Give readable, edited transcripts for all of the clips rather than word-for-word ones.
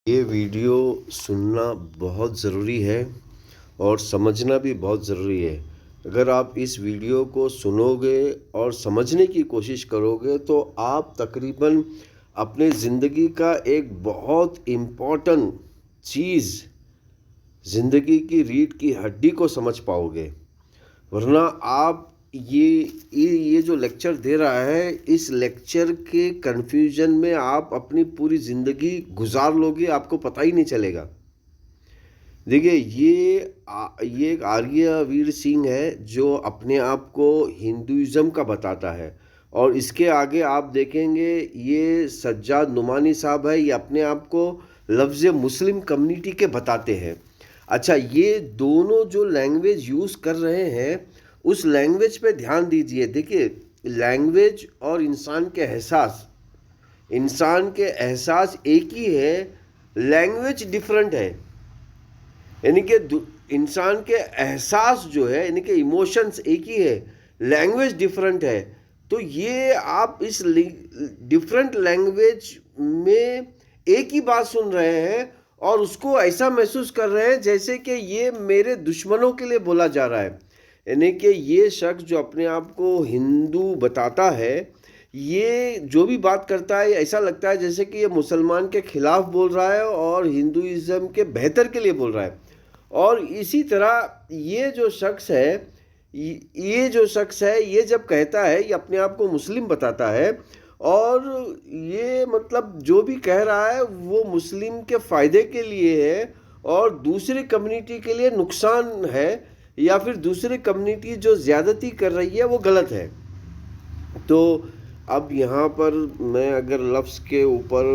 ये वीडियो सुनना बहुत ज़रूरी है और समझना भी बहुत ज़रूरी है। अगर आप इस वीडियो को सुनोगे और समझने की कोशिश करोगे तो आप तकरीबन अपने ज़िंदगी का एक बहुत इम्पोर्टेंट चीज़, ज़िंदगी की रीढ़ की हड्डी को समझ पाओगे। वरना आप ये जो लेक्चर दे रहा है, इस लेक्चर के कन्फ्यूजन में आप अपनी पूरी ज़िंदगी गुजार लोगे, आपको पता ही नहीं चलेगा। देखिए, ये एक आर्यवीर सिंह है जो अपने आप को हिंदुइज़्म का बताता है, और इसके आगे आप देखेंगे ये सज्जाद नुमानी साहब है, ये अपने आप को लफ्ज़ मुस्लिम कम्युनिटी के बताते हैं। अच्छा, ये दोनों जो लैंग्वेज यूज़ कर रहे हैं, उस लैंग्वेज पे ध्यान दीजिए। देखिए, लैंग्वेज और इंसान के एहसास एक ही है, लैंग्वेज डिफरेंट है। यानी कि इंसान के एहसास जो है, यानी कि इमोशंस एक ही है, लैंग्वेज डिफरेंट है। तो ये आप इस डिफरेंट लैंग्वेज में एक ही बात सुन रहे हैं और उसको ऐसा महसूस कर रहे हैं जैसे कि ये मेरे दुश्मनों के लिए बोला जा रहा है। यानी कि ये शख्स जो अपने आप को हिंदू बताता है, ये जो भी बात करता है ऐसा लगता है जैसे कि ये मुसलमान के खिलाफ बोल रहा है और हिंदुइज़्म के बेहतर के लिए बोल रहा है। और इसी तरह ये जब कहता है, ये अपने आप को मुस्लिम बताता है, और ये मतलब जो भी कह रहा है वो मुस्लिम के फ़ायदे के लिए है और दूसरी कम्युनिटी के लिए नुकसान है, या फिर दूसरी कम्युनिटी जो ज़्यादती कर रही है वो गलत है। तो अब यहाँ पर मैं अगर लफ्ज़ के ऊपर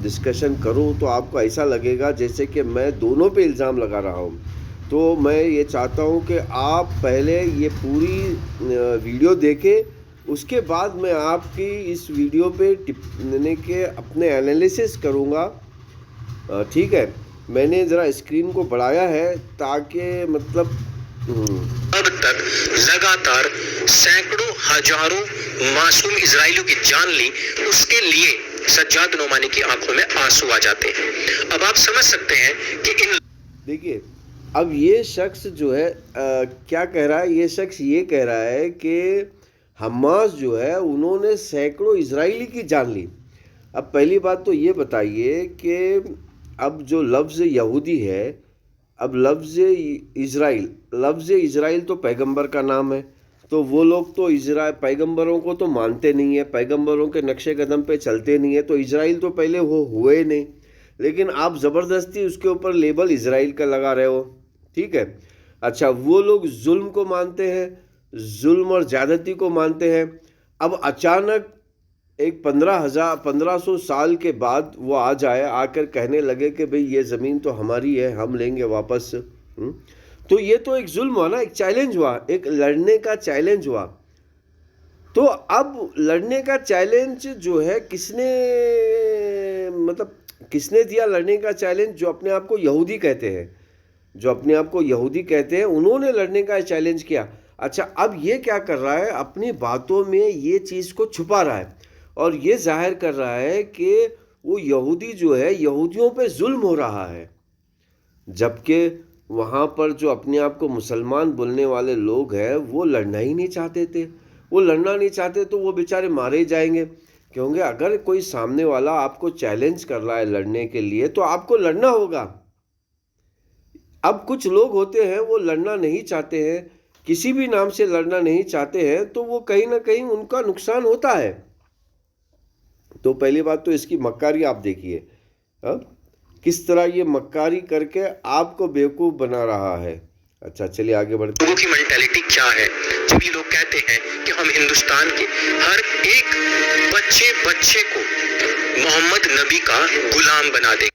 डिस्कशन करूँ तो आपको ऐसा लगेगा जैसे कि मैं दोनों पे इल्ज़ाम लगा रहा हूँ। तो मैं ये चाहता हूँ कि आप पहले ये पूरी वीडियो देखें, उसके बाद मैं आपकी इस वीडियो पे टिप्पणी के अपने एनालिसिस करूँगा। ठीक है, मैंने ज़रा स्क्रीन को बढ़ाया है ताकि मतलब अब तक लगातार सैकड़ों हजारों मासूम इजरायलियों की जान ली, उसके लिए सज्जाद नोमानी की आंखों में आंसू आ जाते हैं। अब आप समझ सकते हैं कि देखिए, अब ये शख्स जो है क्या कह रहा है, ये शख्स ये कह रहा है कि हमास जो है उन्होंने सैकड़ों इजरायली की जान ली। अब पहली बात तो ये बताइए कि अब जो लफ्ज़ यहूदी है, अब लफ्ज़ इज़राइल तो पैगंबर का नाम है, तो वो लोग तो पैगंबरों को तो मानते नहीं है, पैगंबरों के नक्शे कदम पे चलते नहीं है, तो इज़राइल तो पहले वो हुए नहीं। लेकिन आप ज़बरदस्ती उसके ऊपर लेबल इज़राइल का लगा रहे हो। ठीक है, अच्छा, वो लोग जुल्म को मानते हैं, जुल्म और ज़्यादती को मानते हैं। अब अचानक एक 1500 साल के बाद वो आकर कहने लगे कि भाई ये ज़मीन तो हमारी है, हम लेंगे वापस। तो ये तो एक जुल्म हुआ ना, एक चैलेंज हुआ, एक लड़ने का चैलेंज हुआ। तो अब लड़ने का चैलेंज जो है किसने दिया लड़ने का चैलेंज? जो अपने आप को यहूदी कहते हैं, उन्होंने लड़ने का चैलेंज किया। अच्छा, अब ये क्या कर रहा है, अपनी बातों में ये चीज़ को छुपा रहा है और ये जाहिर कर रहा है कि वो यहूदी जो है, यहूदियों पे जुल्म हो रहा है, जबकि वहाँ पर जो अपने आप को मुसलमान बोलने वाले लोग हैं वो लड़ना ही नहीं चाहते थे। वो लड़ना नहीं चाहते तो वो बेचारे मारे ही जाएंगे, क्योंकि अगर कोई सामने वाला आपको चैलेंज कर रहा है लड़ने के लिए तो आपको लड़ना होगा। अब कुछ लोग होते हैं वो लड़ना नहीं चाहते हैं, किसी भी नाम से लड़ना नहीं चाहते हैं, तो वो कहीं ना कहीं उनका नुकसान होता है। तो पहली बात तो इसकी मक्कारी आप देखिए, किस तरह ये मक्कारी करके आपको बेवकूफ़ बना रहा है। अच्छा, चलिए आगे बढ़ते हैं। लोगों की मेंटालिटी क्या है जब ये लोग कहते हैं कि हम हिंदुस्तान के हर एक बच्चे को मोहम्मद नबी का गुलाम बना देंगे।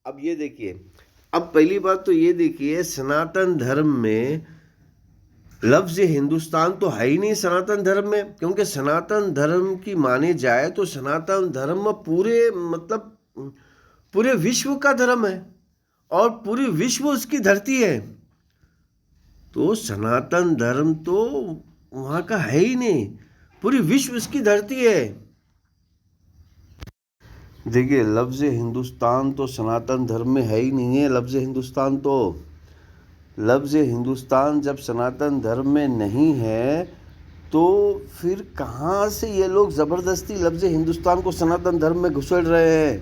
अब ये देखिए, अब पहली बात तो ये देखिए, सनातन धर्म में लफ्ज़ हिंदुस्तान तो है ही नहीं सनातन धर्म में, क्योंकि सनातन धर्म की माने जाए तो सनातन धर्म पूरे विश्व का धर्म है और पूरी विश्व उसकी धरती है। तो सनातन धर्म तो वहाँ का है ही नहीं, पूरी विश्व उसकी धरती है। देखिए, लफ्ज़ हिंदुस्तान तो सनातन धर्म में है ही नहीं है। लफ्ज़ हिंदुस्तान जब सनातन धर्म में नहीं है, तो फिर कहाँ से ये लोग ज़बरदस्ती लफ्ज़ हिंदुस्तान को सनातन धर्म में घुसेड़ रहे हैं।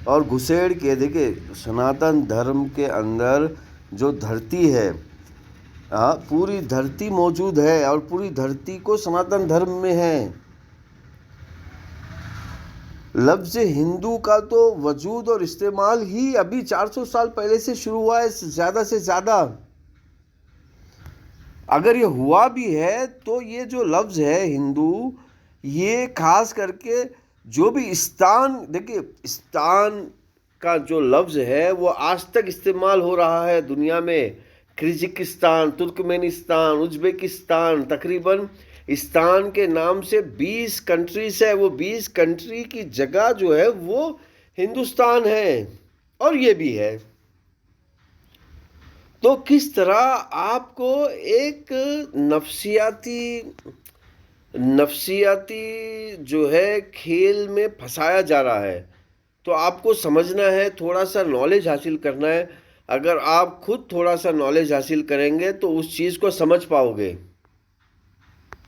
और घुसेड़ के देखिए, सनातन धर्म के अंदर जो धरती है, पूरी धरती मौजूद है और पूरी धरती को सनातन धर्म में है। लफ्ज़ हिंदू का तो वजूद और इस्तेमाल ही अभी 400 साल पहले से शुरू हुआ है, ज़्यादा से ज़्यादा। अगर ये हुआ भी है तो ये जो लफ्ज़ है हिंदू, ये खास करके जो भी स्थान, देखिए स्थान का जो लफ्ज़ है वो आज तक इस्तेमाल हो रहा है दुनिया में। किर्गिज़स्तान, तुर्कमेनिस्तान, उज़्बेकिस्तान, तकरीबन स्थान के नाम से 20 कंट्रीज है। वो 20 कंट्री की जगह जो है वो हिंदुस्तान है और ये भी है। तो किस तरह आपको एक नफ्सियाती जो है खेल में फंसाया जा रहा है। तो आपको समझना है, थोड़ा सा नॉलेज हासिल करना है। अगर आप खुद थोड़ा सा नॉलेज हासिल करेंगे तो उस चीज़ को समझ पाओगे।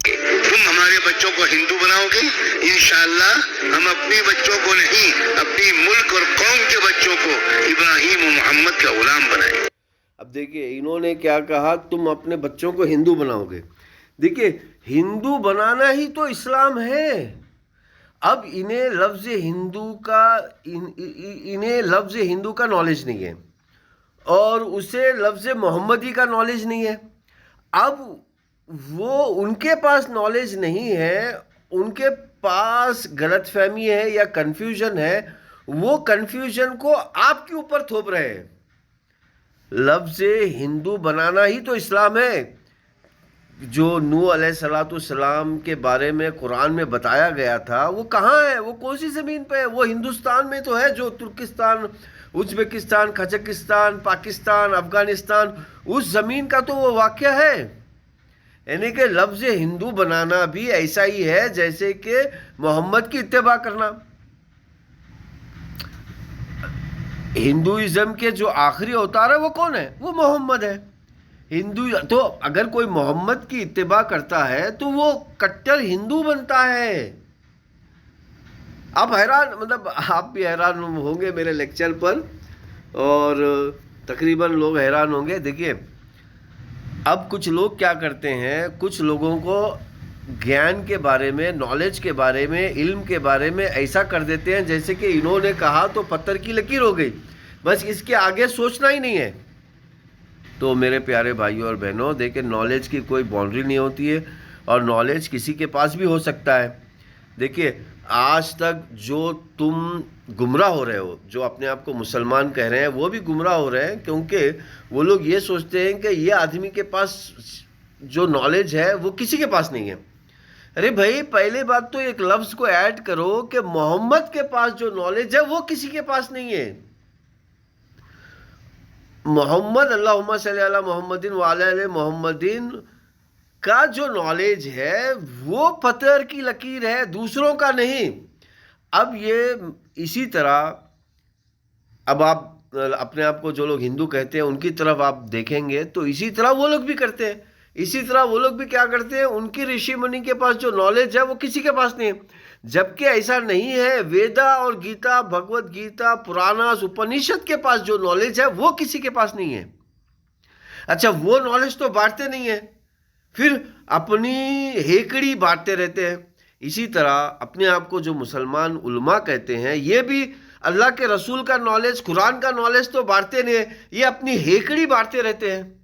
तुम हमारे बच्चों को हिंदू बनाओगे, इंशाअल्लाह हम अपने बच्चों को नहीं, अपनी मुल्क और कौम के बच्चों को इब्राहिम और मोहम्मद का गुलाम बनाए। अब देखिए इन्होंने क्या कहा, तुम अपने बच्चों को हिंदू बनाओगे। देखिए, हिंदू बनाना ही तो इस्लाम है। अब इन्हें लफ्ज़ हिंदू का नॉलेज नहीं है और उसे लफ्ज़ मोहम्मदी का नॉलेज नहीं है। अब वो उनके पास नॉलेज नहीं है, उनके पास गलतफहमी है या कन्फ्यूजन है, वो कन्फ्यूजन को आपके ऊपर थोप रहे हैं। लफ्ज़ हिंदू बनाना ही तो इस्लाम है। जो नूह अलैहिस्सलाम के बारे में कुरान में बताया गया था, वो कहाँ है, वो कौन सी ज़मीन पे है? वो हिंदुस्तान में तो है, जो तुर्किस्तान, उज़्बेकिस्तान, कजाकिस्तान, पाकिस्तान, अफ़गानिस्तान, उस ज़मीन का तो वो वाक़या है। यानी कि लफ्ज़ हिंदू बनाना भी ऐसा ही है जैसे कि मोहम्मद की इत्तिबा करना। हिंदुइज्म के जो आखिरी अवतार है वो कौन है? वो मोहम्मद है। हिंदू तो अगर कोई मोहम्मद की इत्तिबा करता है तो वो कट्टर हिंदू बनता है। आप हैरान, मतलब आप भी हैरान होंगे मेरे लेक्चर पर और तकरीबन लोग हैरान होंगे। देखिए, अब कुछ लोग क्या करते हैं, कुछ लोगों को ज्ञान के बारे में, नॉलेज के बारे में, इल्म के बारे में ऐसा कर देते हैं जैसे कि इन्होंने कहा तो पत्थर की लकीर हो गई, बस इसके आगे सोचना ही नहीं है। तो मेरे प्यारे भाइयों और बहनों, देखिए नॉलेज की कोई बाउंड्री नहीं होती है और नॉलेज किसी के पास भी हो सकता है। देखिए, आज तक जो तुम गुमराह हो रहे हो, जो अपने आप को मुसलमान कह रहे हैं, वो भी गुमराह हो रहे हैं, क्योंकि वो लोग ये सोचते हैं कि ये आदमी के पास जो नॉलेज है वो किसी के पास नहीं है। अरे भाई, पहले बात तो एक लफ्ज़ को ऐड करो कि मोहम्मद के पास जो नॉलेज है वो किसी के पास नहीं है। मोहम्मद, अल्लाहुम्मा सल्ली अला मोहम्मदिन व अला मोहम्मदिन का जो नॉलेज है वो पत्थर की लकीर है, दूसरों का नहीं। अब ये इसी तरह, अब आप अपने आप को जो लोग हिंदू कहते हैं उनकी तरफ आप देखेंगे तो इसी तरह वो लोग भी करते हैं। इसी तरह वो लोग भी क्या करते हैं, उनकी ऋषि मुनि के पास जो नॉलेज है वो किसी के पास नहीं है, जबकि ऐसा नहीं है। वेदा और गीता, भगवत गीता, पुराणास, उपनिषद के पास जो नॉलेज है वो किसी के पास नहीं है। अच्छा, वो नॉलेज तो बांटते नहीं है, फिर अपनी हेकड़ी बांटते रहते हैं। इसी तरह अपने आप को जो मुसलमान उलमा कहते हैं, ये भी अल्लाह के रसूल का नॉलेज, कुरान का नॉलेज तो बांटते नहीं है, ये अपनी हेकड़ी बांटते रहते हैं।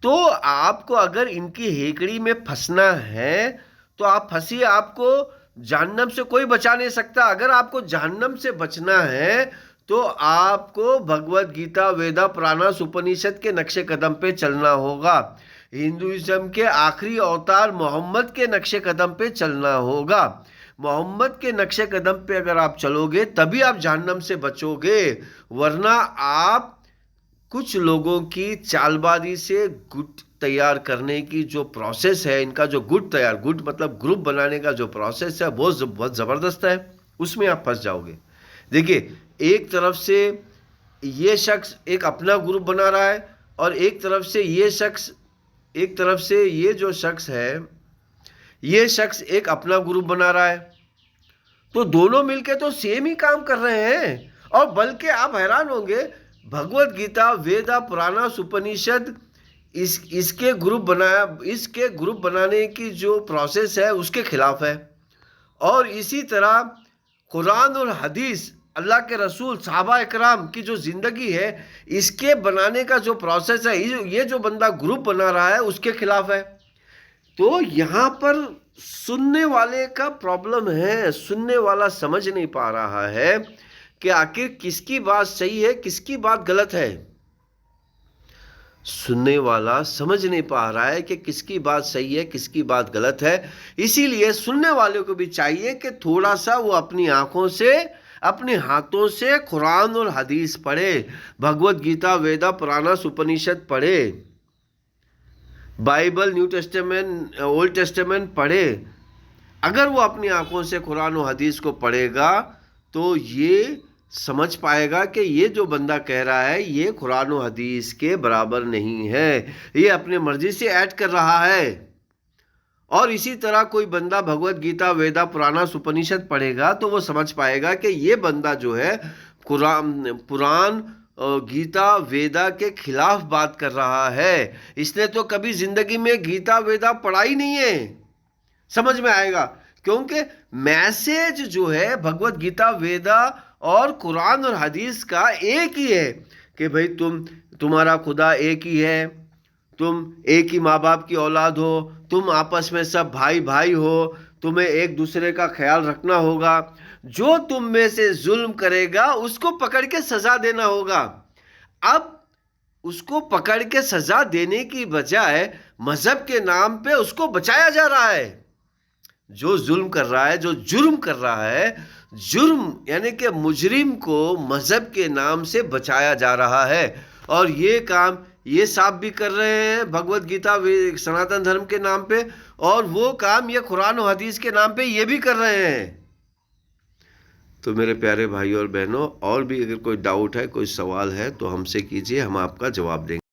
तो आपको अगर इनकी हेकड़ी में फंसना है तो आप फंसिए, आपको जहन्नम से कोई बचा नहीं सकता। अगर आपको जहन्नम से बचना है तो आपको भगवत गीता, वेदा, पुराणास, उपनिषद के नक्शे कदम पे चलना होगा। हिंदुइज्म के आखिरी अवतार मोहम्मद के नक्शे कदम पे चलना होगा। मोहम्मद के नक्शे कदम पे अगर आप चलोगे तभी आप जहन्नम से बचोगे, वरना आप कुछ लोगों की चालबाजी से गुट तैयार करने की जो प्रोसेस है, इनका जो गुट मतलब ग्रुप बनाने का जो प्रोसेस है वो बहुत ज़बरदस्त है। उसमें आप फंस जाओगे। देखिए, एक तरफ से ये शख्स एक अपना ग्रुप बना रहा है और एक तरफ से ये जो शख्स है, ये शख्स एक अपना ग्रुप बना रहा है। तो दोनों मिलके तो सेम ही काम कर रहे हैं। और बल्कि आप हैरान होंगे, भगवत गीता, वेदा, पुराना, उपनिषद, इसके ग्रुप बनाने की जो प्रोसेस है उसके खिलाफ है। और इसी तरह कुरान और हदीस, अल्लाह के रसूल, सहाबा इकराम की जो ज़िंदगी है, इसके बनाने का जो प्रोसेस है, ये जो बंदा ग्रुप बना रहा है उसके खिलाफ है। तो यहाँ पर सुनने वाले का प्रॉब्लम है। सुनने वाला समझ नहीं पा रहा है कि आखिर किसकी बात सही है, किसकी बात गलत है। सुनने वाला समझ नहीं पा रहा है कि किसकी बात सही है, किसकी बात गलत है। इसीलिए सुनने वाले को भी चाहिए कि थोड़ा सा वो अपनी आंखों से, अपने हाथों से कुरान और हदीस पढ़े, भगवत गीता, वेदा, पुराना, उपनिषद पढ़े, Bible, new testament, old testament पढ़े। अगर वो अपनी आंखों से कुरान और हदीस को पढ़ेगा तो ये समझ पाएगा कि ये जो बंदा कह रहा है ये कुरान और हदीस के बराबर नहीं है, ये अपने मर्जी से ऐड कर रहा है। और इसी तरह कोई बंदा भगवत गीता, वेदा, पुराना, उपनिषद पढ़ेगा तो वो समझ पाएगा कि ये बंदा जो है पुराण, गीता, वेदा के खिलाफ बात कर रहा है। इसने तो कभी जिंदगी में गीता, वेदा पढ़ा ही नहीं है। समझ में आएगा, क्योंकि मैसेज जो है भगवत गीता, वेदा और कुरान और हदीस का एक ही है कि भाई तुम्हारा खुदा एक ही है, तुम एक ही माँ बाप की औलाद हो, तुम आपस में सब भाई भाई हो, तुम्हें एक दूसरे का ख्याल रखना होगा, जो तुम में से जुल्म करेगा उसको पकड़ के सजा देना होगा। अब उसको पकड़ के सजा देने की बजाय मजहब के नाम पे उसको बचाया जा रहा है। जो जुल्म कर रहा है, जो जुर्म कर रहा है, जुर्म यानी कि मुजरिम को मजहब के नाम से बचाया जा रहा है। और ये काम ये साफ भी कर रहे हैं भगवत गीता, सनातन धर्म के नाम पे, और वो काम ये कुरान और हदीस के नाम पे ये भी कर रहे हैं। तो मेरे प्यारे भाइयों और बहनों, और भी अगर कोई डाउट है, कोई सवाल है तो हमसे कीजिए, हम आपका जवाब देंगे।